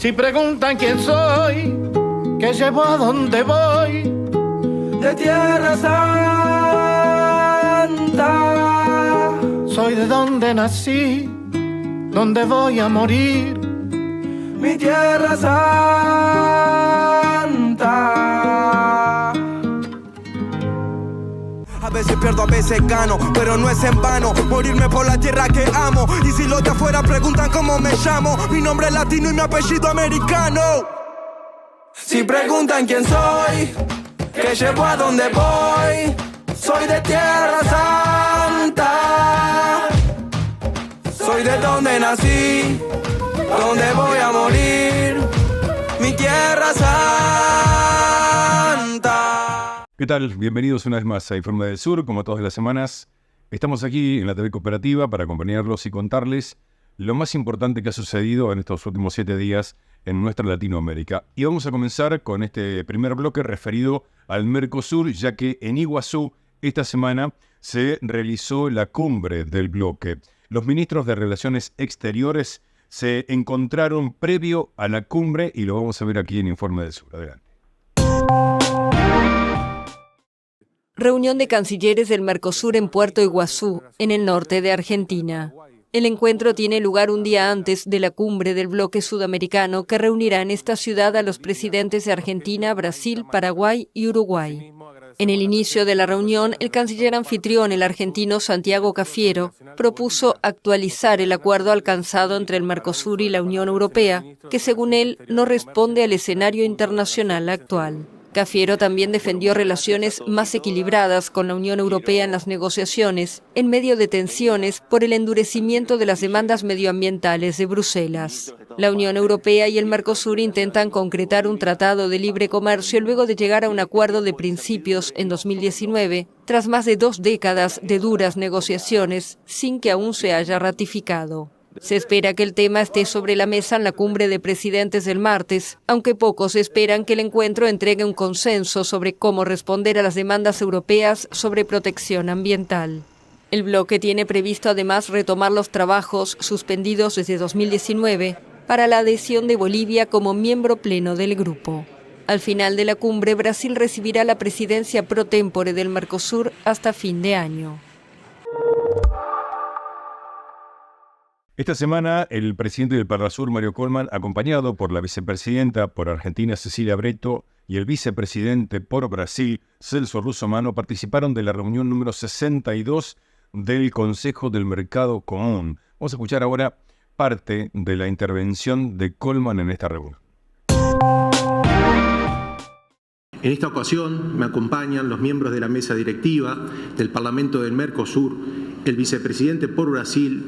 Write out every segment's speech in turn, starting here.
Si preguntan quién soy, qué llevo, a dónde voy, de Tierra Santa. Soy de donde nací, donde voy a morir, mi Tierra Santa. A veces pierdo, a veces gano, pero no es en vano morirme por la tierra que amo. Y si los de afuera preguntan cómo me llamo, mi nombre es latino y mi apellido americano. Si preguntan quién soy, qué llevo, a dónde voy, soy de Tierra Santa. Soy de donde nací, donde voy a morir, mi Tierra Santa. ¿Qué tal? Bienvenidos una vez más a Informe del Sur, como todas las semanas. Estamos aquí en la TV Cooperativa para acompañarlos y contarles lo más importante que ha sucedido en estos últimos 7 días en nuestra Latinoamérica. Y vamos a comenzar con este primer bloque referido al Mercosur, ya que en Iguazú esta semana se realizó la cumbre del bloque. Los ministros de Relaciones Exteriores se encontraron previo a la cumbre y lo vamos a ver aquí en Informe del Sur. Adelante. Reunión de cancilleres del Mercosur en Puerto Iguazú, en el norte de Argentina. El encuentro tiene lugar un día antes de la cumbre del bloque sudamericano que reunirá en esta ciudad a los presidentes de Argentina, Brasil, Paraguay y Uruguay. En el inicio de la reunión, el canciller anfitrión, el argentino Santiago Cafiero, propuso actualizar el acuerdo alcanzado entre el Mercosur y la Unión Europea, que según él no responde al escenario internacional actual. Cafiero también defendió relaciones más equilibradas con la Unión Europea en las negociaciones, en medio de tensiones por el endurecimiento de las demandas medioambientales de Bruselas. La Unión Europea y el Mercosur intentan concretar un tratado de libre comercio luego de llegar a un acuerdo de principios en 2019, tras más de 2 décadas de duras negociaciones, sin que aún se haya ratificado. Se espera que el tema esté sobre la mesa en la cumbre de presidentes del martes, aunque pocos esperan que el encuentro entregue un consenso sobre cómo responder a las demandas europeas sobre protección ambiental. El bloque tiene previsto además retomar los trabajos suspendidos desde 2019 para la adhesión de Bolivia como miembro pleno del grupo. Al final de la cumbre, Brasil recibirá la presidencia pro tempore del Mercosur hasta fin de año. Esta semana, el presidente del Parlasur, Mario Colman, acompañado por la vicepresidenta por Argentina, Cecilia Bretto, y el vicepresidente por Brasil, Celso Russomano, participaron de la reunión número 62 del Consejo del Mercado Común. Vamos a escuchar ahora parte de la intervención de Colman en esta reunión. En esta ocasión me acompañan los miembros de la mesa directiva del Parlamento del Mercosur, el vicepresidente por Brasil,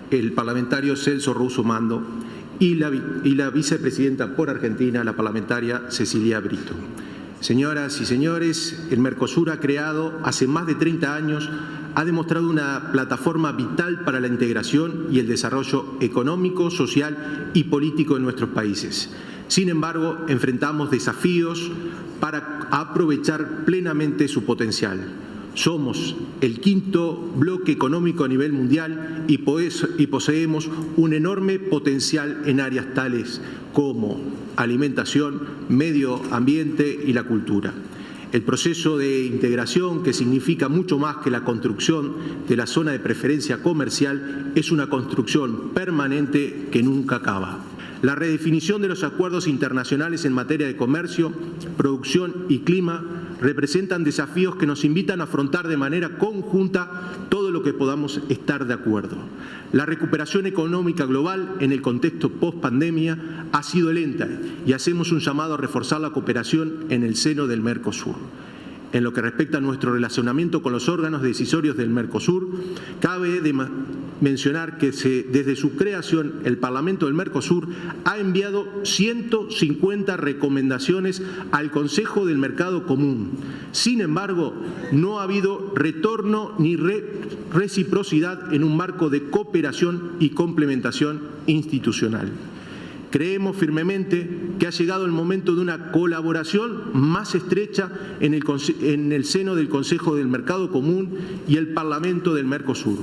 el parlamentario Celso Russomano, y la vicepresidenta por Argentina, la parlamentaria Cecilia Bretto. Señoras y señores, el Mercosur ha creado hace más de 30 años, ha demostrado una plataforma vital para la integración y el desarrollo económico, social y político en nuestros países. Sin embargo, enfrentamos desafíos para aprovechar plenamente su potencial. Somos el 5º bloque económico a nivel mundial y poseemos un enorme potencial en áreas tales como alimentación, medio ambiente y la cultura. El proceso de integración, que significa mucho más que la construcción de la zona de preferencia comercial, es una construcción permanente que nunca acaba. La redefinición de los acuerdos internacionales en materia de comercio, producción y clima representan desafíos que nos invitan a afrontar de manera conjunta todo lo que podamos estar de acuerdo. La recuperación económica global en el contexto post-pandemia ha sido lenta y hacemos un llamado a reforzar la cooperación en el seno del Mercosur. En lo que respecta a nuestro relacionamiento con los órganos decisorios del Mercosur, cabe mencionar que desde su creación el Parlamento del Mercosur ha enviado 150 recomendaciones al Consejo del Mercado Común. Sin embargo, no ha habido retorno ni reciprocidad en un marco de cooperación y complementación institucional. Creemos firmemente que ha llegado el momento de una colaboración más estrecha en el seno del Consejo del Mercado Común y el Parlamento del Mercosur.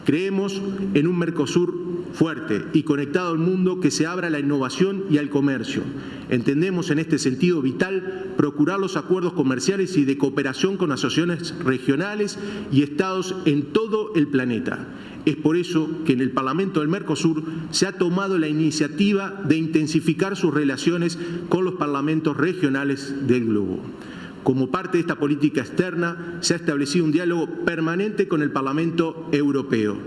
Creemos en un Mercosur fuerte y conectado al mundo que se abra a la innovación y al comercio. Entendemos en este sentido vital procurar los acuerdos comerciales y de cooperación con asociaciones regionales y estados en todo el planeta. Es por eso que en el Parlamento del Mercosur se ha tomado la iniciativa de intensificar sus relaciones con los parlamentos regionales del globo. Como parte de esta política externa, se ha establecido un diálogo permanente con el Parlamento Europeo.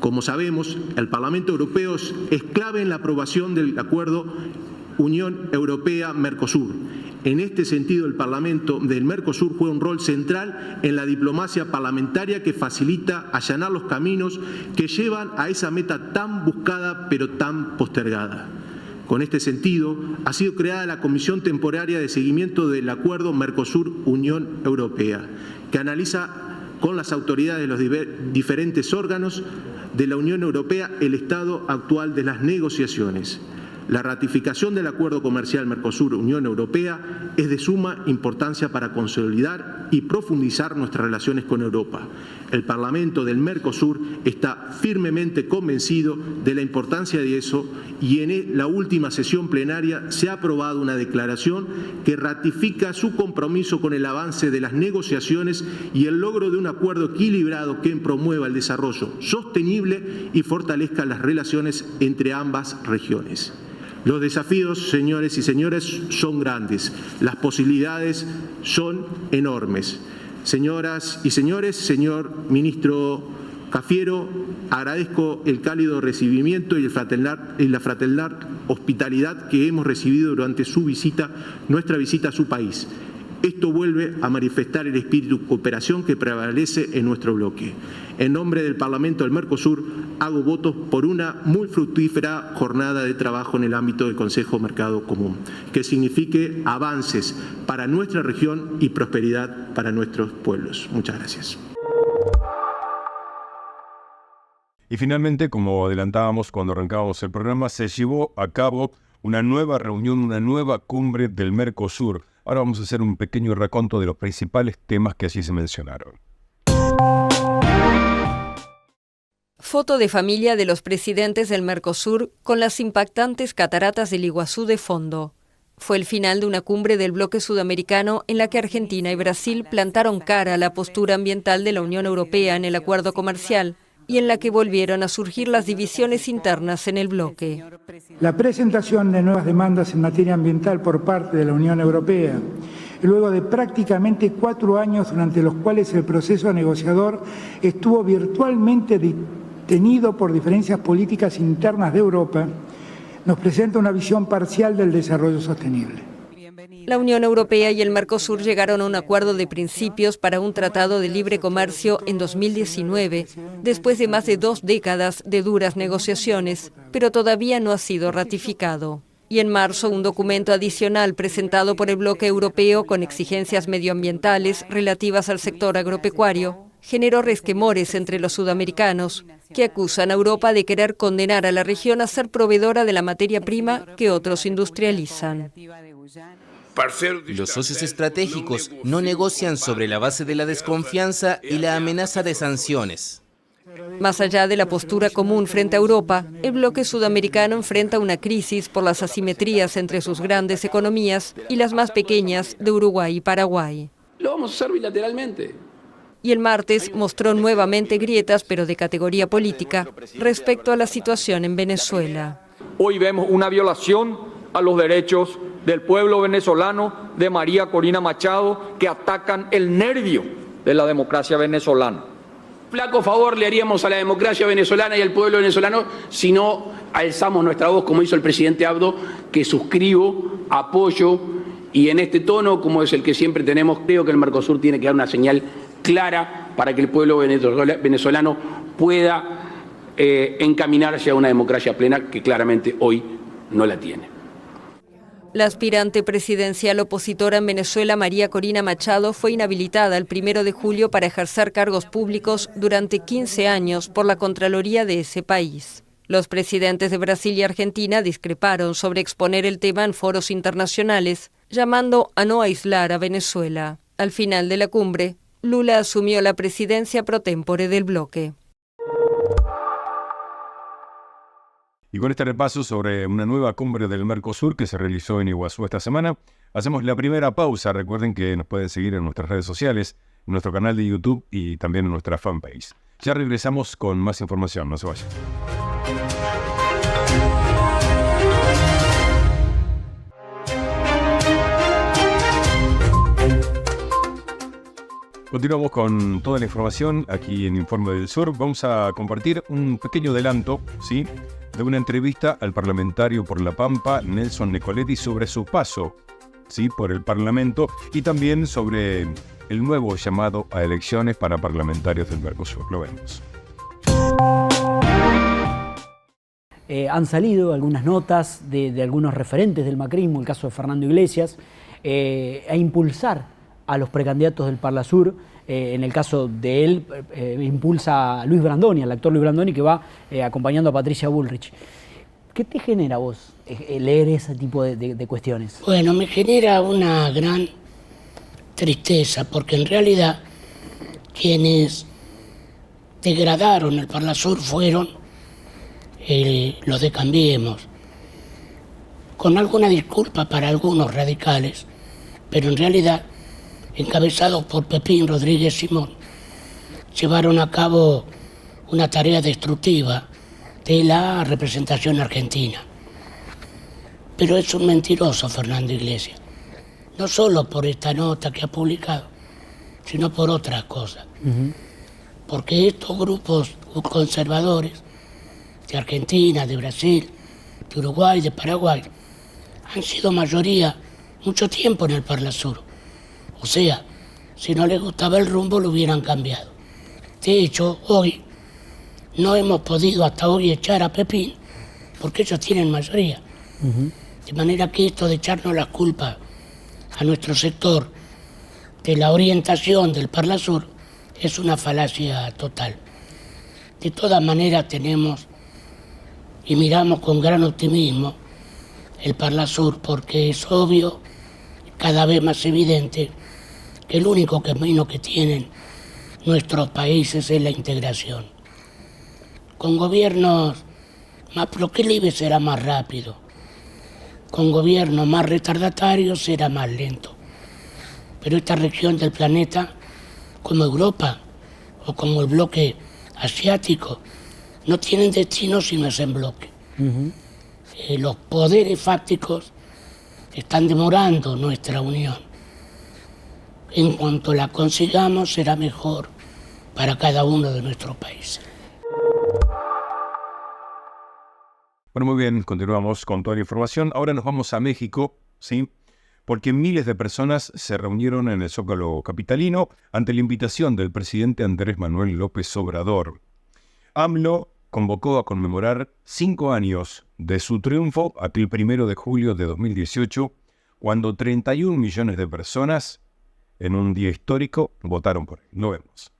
Como sabemos, el Parlamento Europeo es clave en la aprobación del acuerdo Unión Europea-Mercosur. En este sentido, el Parlamento del Mercosur juega un rol central en la diplomacia parlamentaria que facilita allanar los caminos que llevan a esa meta tan buscada pero tan postergada. Con este sentido, ha sido creada la Comisión Temporaria de Seguimiento del Acuerdo Mercosur-Unión Europea, que analiza con las autoridades de los diferentes órganos de la Unión Europea el estado actual de las negociaciones. La ratificación del Acuerdo Comercial Mercosur-Unión Europea es de suma importancia para consolidar y profundizar nuestras relaciones con Europa. El Parlamento del Mercosur está firmemente convencido de la importancia de eso y en la última sesión plenaria se ha aprobado una declaración que ratifica su compromiso con el avance de las negociaciones y el logro de un acuerdo equilibrado que promueva el desarrollo sostenible y fortalezca las relaciones entre ambas regiones. Los desafíos, señores y señores, son grandes. Las posibilidades son enormes. Señoras y señores, señor ministro Cafiero, agradezco el cálido recibimiento y la fraternal hospitalidad que hemos recibido durante nuestra visita a su país. Esto vuelve a manifestar el espíritu de cooperación que prevalece en nuestro bloque. En nombre del Parlamento del Mercosur, hago votos por una muy fructífera jornada de trabajo en el ámbito del Consejo Mercado Común, que signifique avances para nuestra región y prosperidad para nuestros pueblos. Muchas gracias. Y finalmente, como adelantábamos cuando arrancábamos el programa, se llevó a cabo una nueva reunión, una nueva cumbre del Mercosur. Ahora vamos a hacer un pequeño raconto de los principales temas que allí se mencionaron. Foto de familia de los presidentes del Mercosur con las impactantes cataratas del Iguazú de fondo. Fue el final de una cumbre del bloque sudamericano en la que Argentina y Brasil plantaron cara a la postura ambiental de la Unión Europea en el acuerdo comercial y en la que volvieron a surgir las divisiones internas en el bloque. La presentación de nuevas demandas en materia ambiental por parte de la Unión Europea, luego de prácticamente 4 años durante los cuales el proceso negociador estuvo virtualmente detenido por diferencias políticas internas de Europa, nos presenta una visión parcial del desarrollo sostenible. La Unión Europea y el Mercosur llegaron a un acuerdo de principios para un tratado de libre comercio en 2019, después de más de 2 décadas de duras negociaciones, pero todavía no ha sido ratificado. Y en marzo, un documento adicional presentado por el bloque europeo con exigencias medioambientales relativas al sector agropecuario generó resquemores entre los sudamericanos, que acusan a Europa de querer condenar a la región a ser proveedora de la materia prima que otros industrializan. Los socios estratégicos no negocian sobre la base de la desconfianza y la amenaza de sanciones. Más allá de la postura común frente a Europa, el bloque sudamericano enfrenta una crisis por las asimetrías entre sus grandes economías y las más pequeñas de Uruguay y Paraguay. Lo vamos a hacer bilateralmente. Y el martes mostró nuevamente grietas, pero de categoría política, respecto a la situación en Venezuela. Hoy vemos una violación a los derechos del pueblo venezolano, de María Corina Machado, que atacan el nervio de la democracia venezolana. Flaco favor le haríamos a la democracia venezolana y al pueblo venezolano si no alzamos nuestra voz, como hizo el presidente Abdo, que suscribo, apoyo, y en este tono, como es el que siempre tenemos, creo que el Mercosur tiene que dar una señal clara para que el pueblo venezolano pueda encaminarse a una democracia plena que claramente hoy no la tiene. La aspirante presidencial opositora en Venezuela, María Corina Machado, fue inhabilitada el 1 de julio para ejercer cargos públicos durante 15 años por la Contraloría de ese país. Los presidentes de Brasil y Argentina discreparon sobre exponer el tema en foros internacionales, llamando a no aislar a Venezuela. Al final de la cumbre, Lula asumió la presidencia pro tempore del bloque. Y con este repaso sobre una nueva cumbre del Mercosur que se realizó en Iguazú esta semana, hacemos la primera pausa. Recuerden que nos pueden seguir en nuestras redes sociales, en nuestro canal de YouTube y también en nuestra fanpage. Ya regresamos con más información, no se vayan. Continuamos con toda la información aquí en Informe del Sur. Vamos a compartir un pequeño adelanto, ¿sí?, de una entrevista al parlamentario por La Pampa, Nelson Nicoletti, sobre su paso, ¿sí?, por el Parlamento y también sobre el nuevo llamado a elecciones para parlamentarios del Mercosur. Lo vemos. Han salido algunas notas de algunos referentes del macrismo, el caso de Fernando Iglesias, a impulsar a los precandidatos del Parlasur. En el caso de él, impulsa a Luis Brandoni, al actor Luis Brandoni, que va acompañando a Patricia Bullrich. ¿Qué te genera a vos leer ese tipo de cuestiones? Bueno, me genera una gran tristeza, porque en realidad quienes degradaron el Parlasur fueron los de Cambiemos, con alguna disculpa para algunos radicales, pero en realidad, encabezados por Pepín Rodríguez Simón, llevaron a cabo una tarea destructiva de la representación argentina. Pero es un mentiroso Fernando Iglesias, no solo por esta nota que ha publicado, sino por otras cosas. Porque estos grupos conservadores de Argentina, de Brasil, de Uruguay, de Paraguay, han sido mayoría mucho tiempo en el Parlasur. O sea, si no les gustaba el rumbo, lo hubieran cambiado. De hecho, hoy no hemos podido hasta hoy echar a Pepín, porque ellos tienen mayoría. De manera que esto de echarnos las culpas a nuestro sector de la orientación del Parlasur es una falacia total. De todas maneras tenemos y miramos con gran optimismo el Parlasur, porque es obvio, cada vez más evidente, que el único camino que tienen nuestros países es la integración. Con gobiernos más proclives será más rápido, con gobiernos más retardatarios será más lento. Pero esta región del planeta, como Europa o como el bloque asiático, no tienen destino si no es en bloque. Los poderes fácticos están demorando nuestra unión. En cuanto la consigamos, será mejor para cada uno de nuestros países. Bueno, muy bien, continuamos con toda la información. Ahora nos vamos a México, ¿sí?, porque miles de personas se reunieron en el Zócalo capitalino ante la invitación del presidente Andrés Manuel López Obrador. AMLO convocó a conmemorar 5 años de su triunfo aquel 1 de julio de 2018, cuando 31 millones de personas en un día histórico votaron por él. Lo vemos.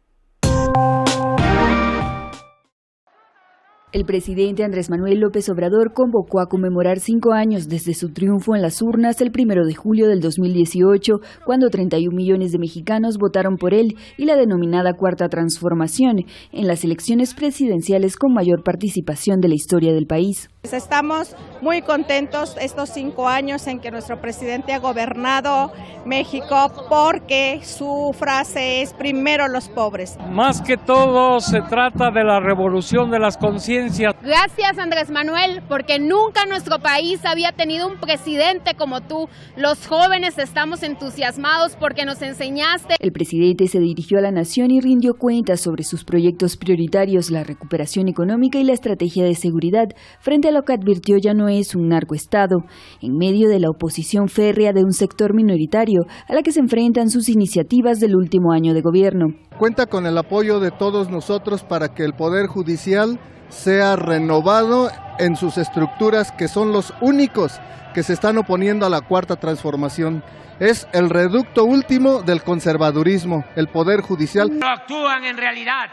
El presidente Andrés Manuel López Obrador convocó a conmemorar 5 años desde su triunfo en las urnas el 1 de julio del 2018, cuando 31 millones de mexicanos votaron por él y la denominada Cuarta Transformación, en las elecciones presidenciales con mayor participación de la historia del país. Estamos muy contentos estos 5 años en que nuestro presidente ha gobernado México, porque su frase es primero los pobres. Más que todo se trata de la revolución de las conciencias. Gracias, Andrés Manuel, porque nunca nuestro país había tenido un presidente como tú. Los jóvenes estamos entusiasmados porque nos enseñaste. El presidente se dirigió a la nación y rindió cuentas sobre sus proyectos prioritarios, la recuperación económica y la estrategia de seguridad, frente a lo que advirtió ya no es un narcoestado, en medio de la oposición férrea de un sector minoritario a la que se enfrentan sus iniciativas del último año de gobierno. Cuenta con el apoyo de todos nosotros para que el Poder Judicial sea renovado en sus estructuras, que son los únicos que se están oponiendo a la Cuarta Transformación. Es el reducto último del conservadurismo, el Poder Judicial. No actúan en realidad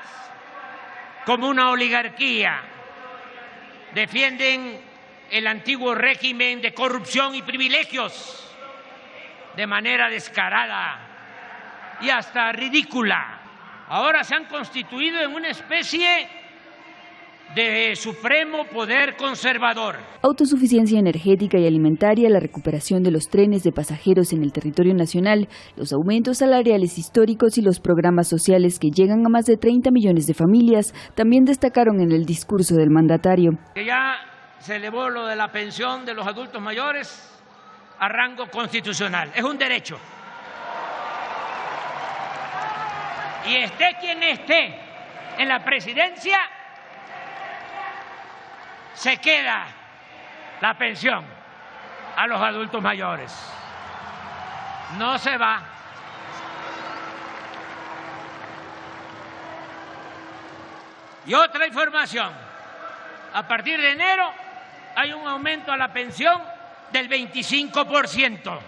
como una oligarquía. Defienden el antiguo régimen de corrupción y privilegios de manera descarada y hasta ridícula. Ahora se han constituido en una especie de supremo poder conservador. Autosuficiencia energética y alimentaria, la recuperación de los trenes de pasajeros en el territorio nacional, los aumentos salariales históricos y los programas sociales que llegan a más de 30 millones de familias también destacaron en el discurso del mandatario. Que ya se elevó lo de la pensión de los adultos mayores a rango constitucional. Es un derecho. Y esté quien esté en la presidencia, se queda la pensión a los adultos mayores. No se va. Y otra información, a partir de enero hay un aumento a la pensión del 25%.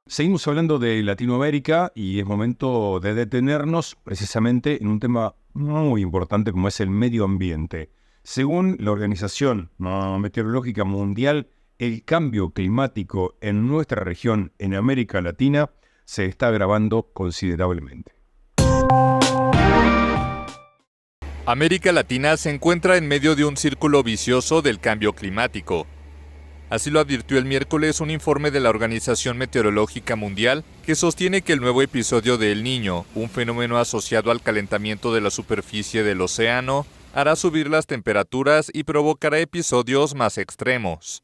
Seguimos hablando de Latinoamérica y es momento de detenernos precisamente en un tema muy importante como es el medio ambiente. Según la Organización Meteorológica Mundial, el cambio climático en nuestra región, en América Latina, se está agravando considerablemente. América Latina se encuentra en medio de un círculo vicioso del cambio climático. Así lo advirtió el miércoles un informe de la Organización Meteorológica Mundial que sostiene que el nuevo episodio de El Niño, un fenómeno asociado al calentamiento de la superficie del océano, hará subir las temperaturas y provocará episodios más extremos.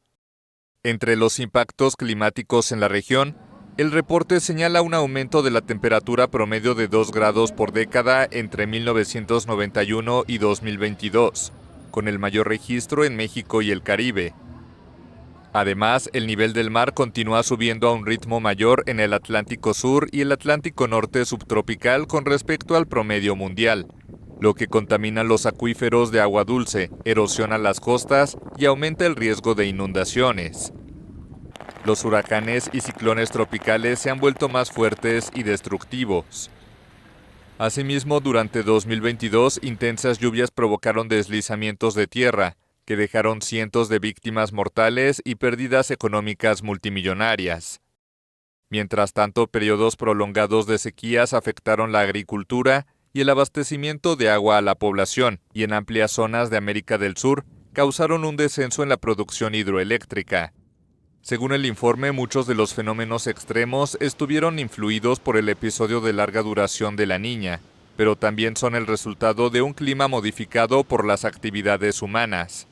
Entre los impactos climáticos en la región, el reporte señala un aumento de la temperatura promedio de 2 grados por década entre 1991 y 2022, con el mayor registro en México y el Caribe. Además, el nivel del mar continúa subiendo a un ritmo mayor en el Atlántico Sur y el Atlántico Norte subtropical con respecto al promedio mundial, lo que contamina los acuíferos de agua dulce, erosiona las costas y aumenta el riesgo de inundaciones. Los huracanes y ciclones tropicales se han vuelto más fuertes y destructivos. Asimismo, durante 2022, intensas lluvias provocaron deslizamientos de tierra, que dejaron cientos de víctimas mortales y pérdidas económicas multimillonarias. Mientras tanto, periodos prolongados de sequías afectaron la agricultura y el abastecimiento de agua a la población, y en amplias zonas de América del Sur causaron un descenso en la producción hidroeléctrica. Según el informe, muchos de los fenómenos extremos estuvieron influidos por el episodio de larga duración de La Niña, pero también son el resultado de un clima modificado por las actividades humanas.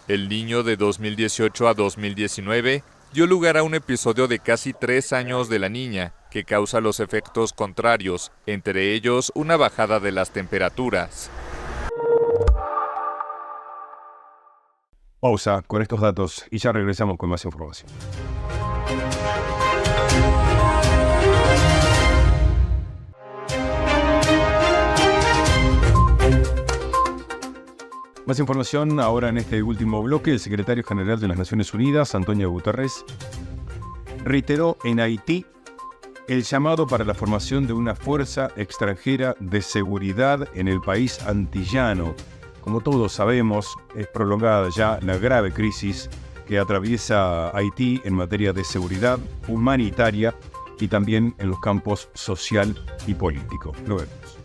El Niño de 2018 a 2019 dio lugar a un episodio de casi 3 años de La Niña, que causa los efectos contrarios, entre ellos una bajada de las temperaturas. Pausa con estos datos y ya regresamos con más información. Más información ahora en este último bloque. El secretario general de las Naciones Unidas, Antonio Guterres, reiteró en Haití el llamado para la formación de una fuerza extranjera de seguridad en el país antillano. Como todos sabemos, es prolongada ya la grave crisis que atraviesa Haití en materia de seguridad humanitaria y también en los campos social y político. Lo vemos.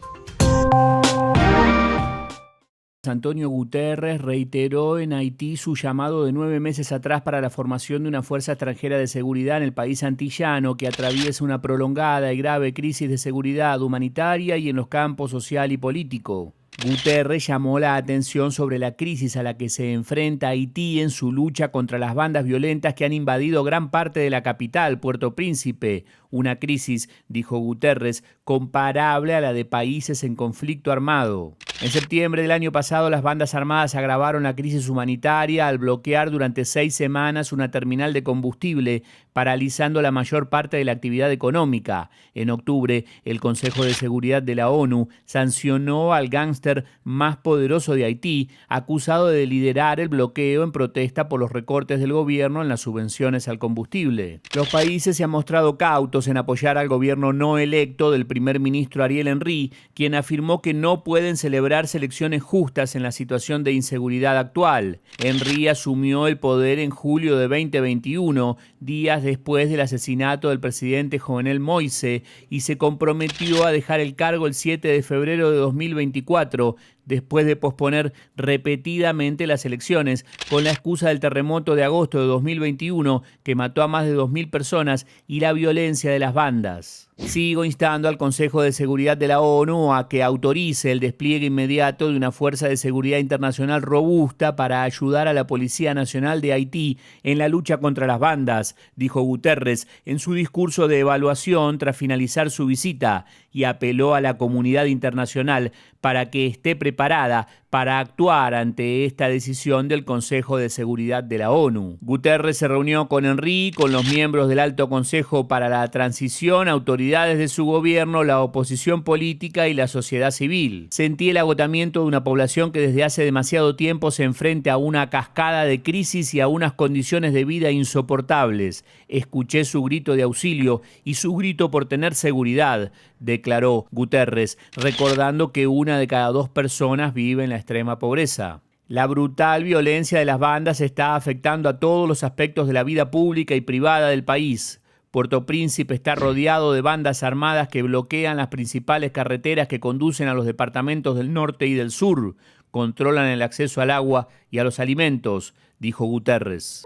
Antonio Guterres reiteró en Haití su llamado de 9 meses atrás para la formación de una fuerza extranjera de seguridad en el país antillano que atraviesa una prolongada y grave crisis de seguridad humanitaria y en los campos social y político. Guterres llamó la atención sobre la crisis a la que se enfrenta Haití en su lucha contra las bandas violentas que han invadido gran parte de la capital, Puerto Príncipe. Una crisis, dijo Guterres, comparable a la de países en conflicto armado. En septiembre del año pasado, las bandas armadas agravaron la crisis humanitaria al bloquear durante 6 semanas una terminal de combustible, paralizando la mayor parte de la actividad económica. En octubre, el Consejo de Seguridad de la ONU sancionó al gángster más poderoso de Haití, acusado de liderar el bloqueo en protesta por los recortes del gobierno en las subvenciones al combustible. Los países se han mostrado cautos votos en apoyar al gobierno no electo del primer ministro Ariel Henry, quien afirmó que no pueden celebrarse elecciones justas en la situación de inseguridad actual. Henry asumió el poder en julio de 2021, días después del asesinato del presidente Jovenel Moïse, y se comprometió a dejar el cargo el 7 de febrero de 2024, después de posponer repetidamente las elecciones con la excusa del terremoto de agosto de 2021 que mató a más de 2.000 personas y la violencia de las bandas. Sigo instando al Consejo de Seguridad de la ONU a que autorice el despliegue inmediato de una fuerza de seguridad internacional robusta para ayudar a la Policía Nacional de Haití en la lucha contra las bandas, dijo Guterres en su discurso de evaluación tras finalizar su visita, y apeló a la comunidad internacional para que esté preparada para actuar ante esta decisión del Consejo de Seguridad de la ONU. Guterres se reunió con Henry, con los miembros del Alto Consejo para la Transición, autoridades de su gobierno, la oposición política y la sociedad civil. Sentí el agotamiento de una población que desde hace demasiado tiempo se enfrenta a una cascada de crisis y a unas condiciones de vida insoportables. Escuché su grito de auxilio y su grito por tener seguridad, declaró Guterres, recordando que 1 de cada 2 personas vive en la extrema pobreza. La brutal violencia de las bandas está afectando a todos los aspectos de la vida pública y privada del país. Puerto Príncipe está rodeado de bandas armadas que bloquean las principales carreteras que conducen a los departamentos del norte y del sur. Controlan el acceso al agua y a los alimentos, dijo Guterres.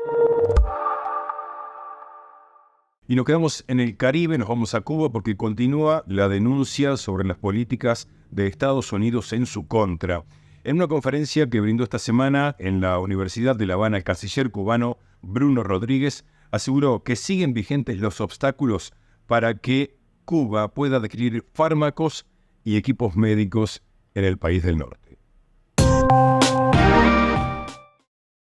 Y nos quedamos en el Caribe, nos vamos a Cuba porque continúa la denuncia sobre las políticas de Estados Unidos en su contra. En una conferencia que brindó esta semana en la Universidad de La Habana, el canciller cubano Bruno Rodríguez aseguró que siguen vigentes los obstáculos para que Cuba pueda adquirir fármacos y equipos médicos en el país del norte.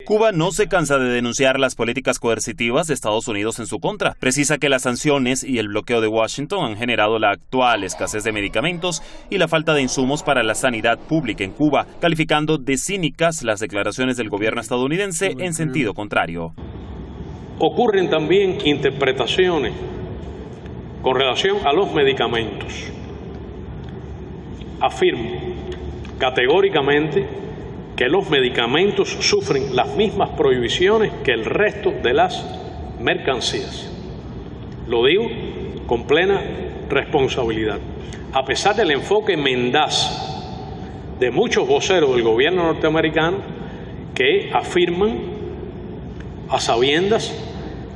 Cuba no se cansa de denunciar las políticas coercitivas de Estados Unidos en su contra. Precisa que las sanciones y el bloqueo de Washington han generado la actual escasez de medicamentos y la falta de insumos para la sanidad pública en Cuba, calificando de cínicas las declaraciones del gobierno estadounidense en sentido contrario. Ocurren también interpretaciones con relación a los medicamentos. Afirmo categóricamente que los medicamentos sufren las mismas prohibiciones que el resto de las mercancías. Lo digo con plena responsabilidad. A pesar del enfoque mendaz de muchos voceros del gobierno norteamericano que afirman a sabiendas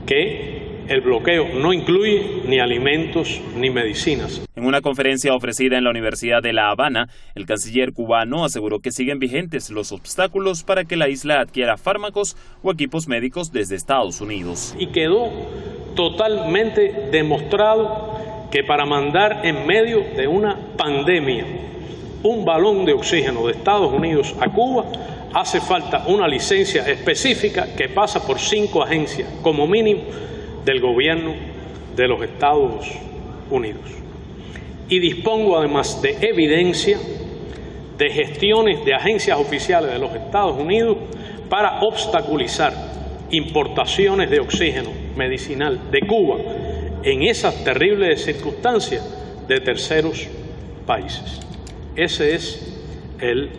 que el bloqueo no incluye ni alimentos ni medicinas. En una conferencia ofrecida en la Universidad de La Habana, el canciller cubano aseguró que siguen vigentes los obstáculos para que la isla adquiera fármacos o equipos médicos desde Estados Unidos. Y quedó totalmente demostrado que para mandar en medio de una pandemia un balón de oxígeno de Estados Unidos a Cuba hace falta una licencia específica que pasa por 5 agencias, como mínimo, del gobierno de los Estados Unidos. Y dispongo además de evidencia de gestiones de agencias oficiales de los Estados Unidos para obstaculizar importaciones de oxígeno medicinal de Cuba en esas terribles circunstancias de terceros países. Ese es el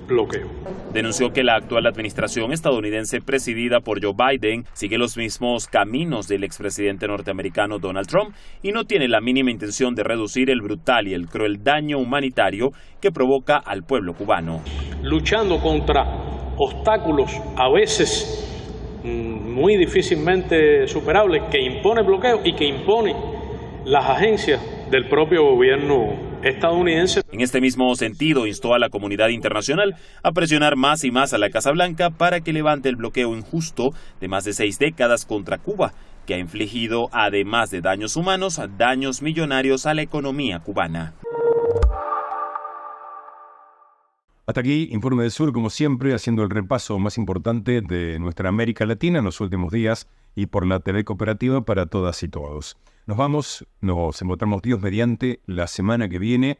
bloqueo. Denunció que la actual administración estadounidense presidida por Joe Biden sigue los mismos caminos del expresidente norteamericano Donald Trump y no tiene la mínima intención de reducir el brutal y el cruel daño humanitario que provoca al pueblo cubano. Luchando contra obstáculos a veces muy difícilmente superables que impone el bloqueo y que impone las agencias del propio gobierno estadounidense. En este mismo sentido, instó a la comunidad internacional a presionar más y más a la Casa Blanca para que levante el bloqueo injusto de más de 6 décadas contra Cuba, que ha infligido, además de daños humanos, daños millonarios a la economía cubana. Hasta aquí, Informe del Sur, como siempre, haciendo el repaso más importante de nuestra América Latina en los últimos días y por la TV Cooperativa para todas y todos. Nos vamos, nos encontramos Dios mediante la semana que viene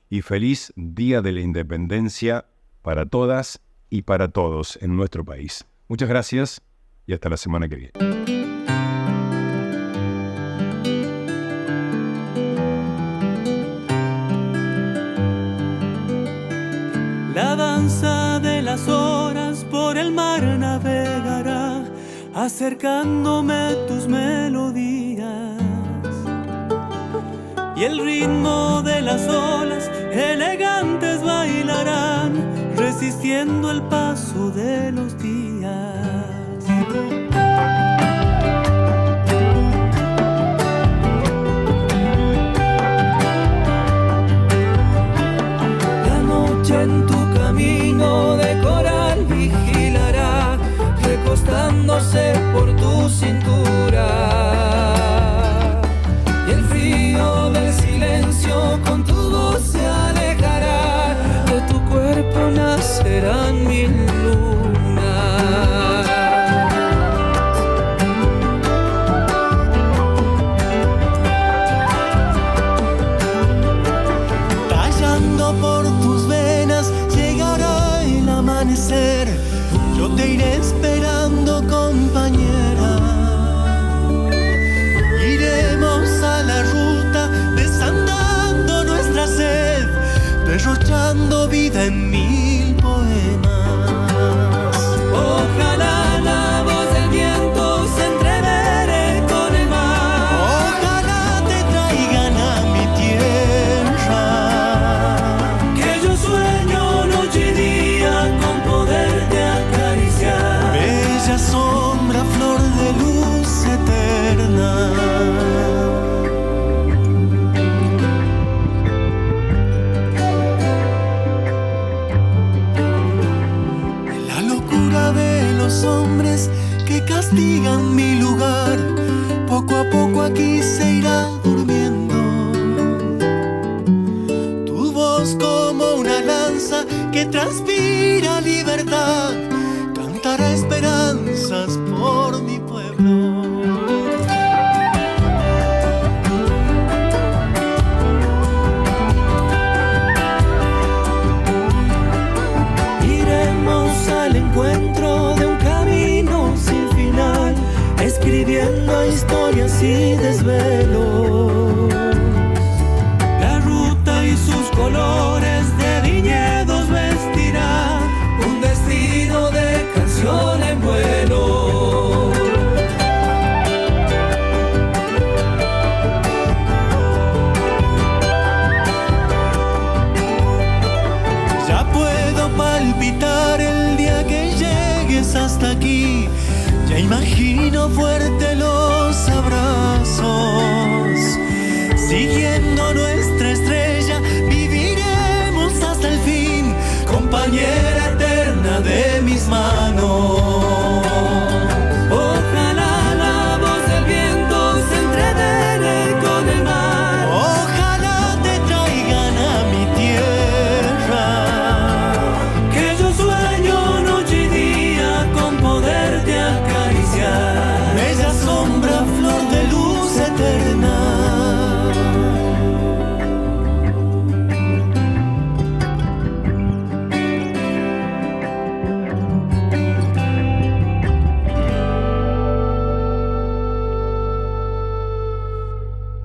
y feliz Día de la Independencia para todas y para todos en nuestro país. Muchas gracias y hasta la semana que viene. acercándome a tus melodías. Y el ritmo de las olas elegantes bailarán, resistiendo el paso de los días. La noche en tu camino de coral vigilará, recostándose por tu cintura. Y el frío del silencio con tu voz se alejará, de tu cuerpo nacerán mil lunas. Tallando por tus venas llegará el amanecer, yo te iré esperando, compañera. Iremos a la ruta desandando nuestra sed, derrochando vida en mil poemas. Ojalá la voz del viento se entrevere con el mar. Ojalá te traigan a mi tierra, que yo sueño noche y día con poderte acariciar. Bella sombra, flor de luz eterna. De los hombres que castigan mi lugar, poco a poco aquí se irá durmiendo. Tu voz como una lanza que transpira libertad, cantará esperanzas por mi pueblo. Al encuentro de un camino sin final, escribiendo historias y desvelos. La ruta y sus colores de viñedos vestirá, un destino de canción en vuelo. Ya puedo palpitar el día que llegues hasta aquí, ya imagino fuerte los abrazos, siguiendo nuestra